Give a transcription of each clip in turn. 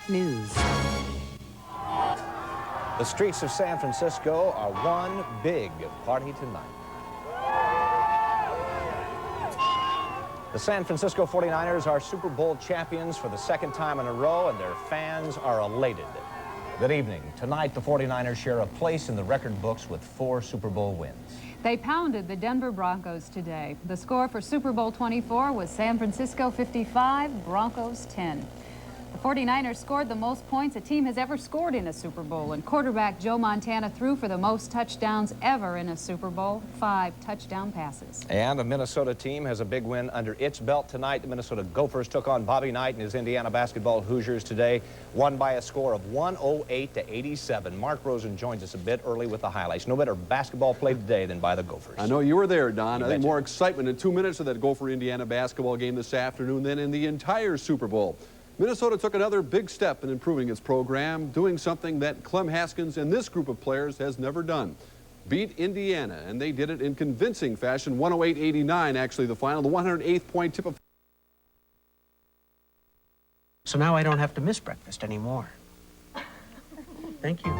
News. The streets of San Francisco are one big party tonight. The San Francisco 49ers are Super Bowl champions for the second time in a row, and their fans are elated. Good evening. Tonight, the 49ers share a place in the record books with 4 Super Bowl wins. They pounded the Denver Broncos today. The score for Super Bowl 24 was San Francisco 55, Broncos 10. The 49ers scored the most points a team has ever scored in a Super Bowl, and quarterback Joe Montana threw for the most touchdowns ever in a Super Bowl, 5 touchdown passes. And the Minnesota team has a big win under its belt tonight. The Minnesota Gophers took on Bobby Knight and his Indiana basketball Hoosiers today, won by a score of 108-87. Mark Rosen joins us a bit early with the highlights. No better basketball played today than by the Gophers. I know you were there, Don. I think more excitement in 2 minutes of that Gopher-Indiana basketball game this afternoon than in the entire Super Bowl. Minnesota took another big step in improving its program, doing something that Clem Haskins and this group of players has never done. Beat Indiana, and they did it in convincing fashion, 108-89 actually the final, the 108th point tip of... So now I don't have to miss breakfast anymore. Thank you.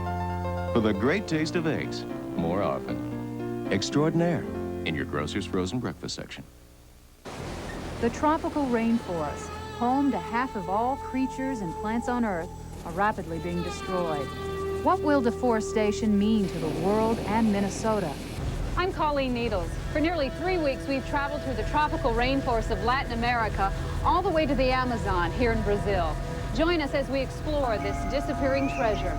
For the great taste of eggs, more often. Extraordinaire in your grocer's frozen breakfast section. The tropical rainforest, home to half of all creatures and plants on Earth, are rapidly being destroyed. What will deforestation mean to the world and Minnesota? I'm Colleen Needles. For nearly 3 weeks, we've traveled through the tropical rainforests of Latin America, all the way to the Amazon here in Brazil. Join us as we explore this disappearing treasure.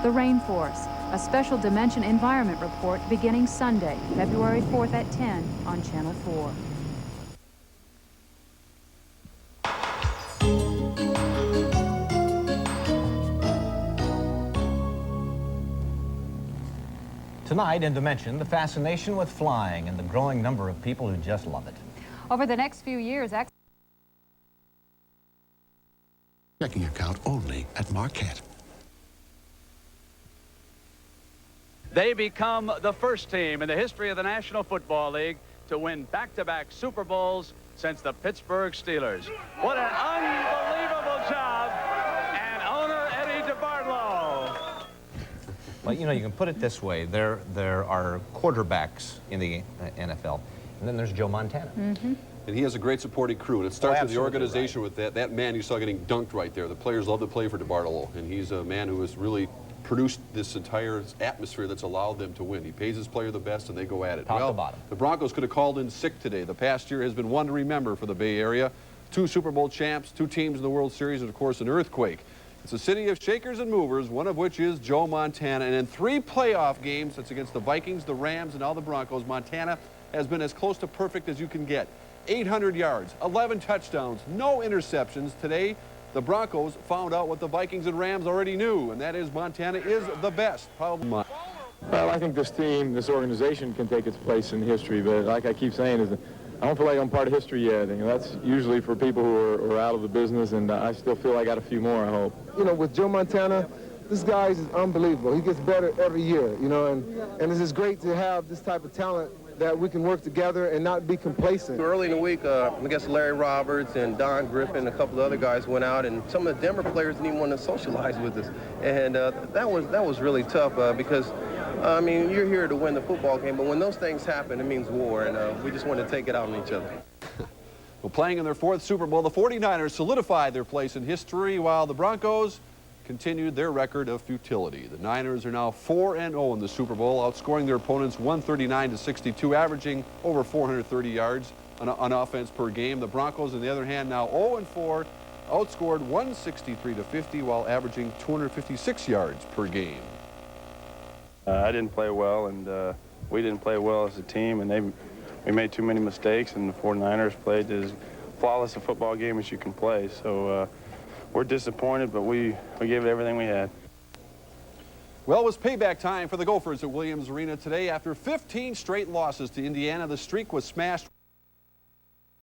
The Rainforest, a Special Dimension Environment Report beginning Sunday, February 4th at 10 on Channel 4. Tonight in Dimension, the fascination with flying and the growing number of people who just love it. Over the next few years, checking account only at Marquette. They become the first team in the history of the National Football League to win back-to-back Super Bowls since the Pittsburgh Steelers. What an unbelievable job, and owner Eddie DeBartolo. Well, you know, you can put it this way. There are quarterbacks in the NFL, and then there's Joe Montana. And he has a great supporting crew, and it starts with the organization with that man you saw getting dunked right there. The players love to play for DeBartolo, and he's a man who has really produced this entire atmosphere that's allowed them to win. He pays his player the best, and they go at it. Top to bottom. The Broncos could have called in sick today. The past year has been one to remember for the Bay Area. 2 Super Bowl champs, 2 teams in the World Series, and of course an earthquake. It's a city of shakers and movers, one of which is Joe Montana. And in 3 playoff games, that's against the Vikings, the Rams, and now the Broncos, Montana has been as close to perfect as you can get. 800 yards, 11 touchdowns, no interceptions. Today, the Broncos found out what the Vikings and Rams already knew, and that is Montana is the best. Probably. Well, I think this team, this organization can take its place in history, but like I keep saying, is I don't feel like I'm part of history yet. And that's usually for people who are out of the business, and I still feel I got a few more, I hope. You know, with Joe Montana, this guy is unbelievable. He gets better every year, you know, and it's just great to have this type of talent that we can work together and not be complacent. Early in the week, I guess Larry Roberts and Don Griffin and a couple of other guys went out, and some of the Denver players didn't even want to socialize with us. And that was really tough because, I mean, you're here to win the football game, but when those things happen, it means war, and we just want to take it out on each other. Well, playing in their 4th Super Bowl, the 49ers solidified their place in history, while the Broncos continued their record of futility. The Niners are now 4-0 in the Super Bowl, outscoring their opponents 139-62, averaging over 430 yards on offense per game. The Broncos, on the other hand, now 0-4, outscored 163-50 while averaging 256 yards per game. I didn't play well, and we didn't play well as a team, and we made too many mistakes, and the 49ers played as flawless a football game as you can play. So we're disappointed, but we gave it everything we had. Well, it was payback time for the Gophers at Williams Arena today. After 15 straight losses to Indiana, the streak was smashed.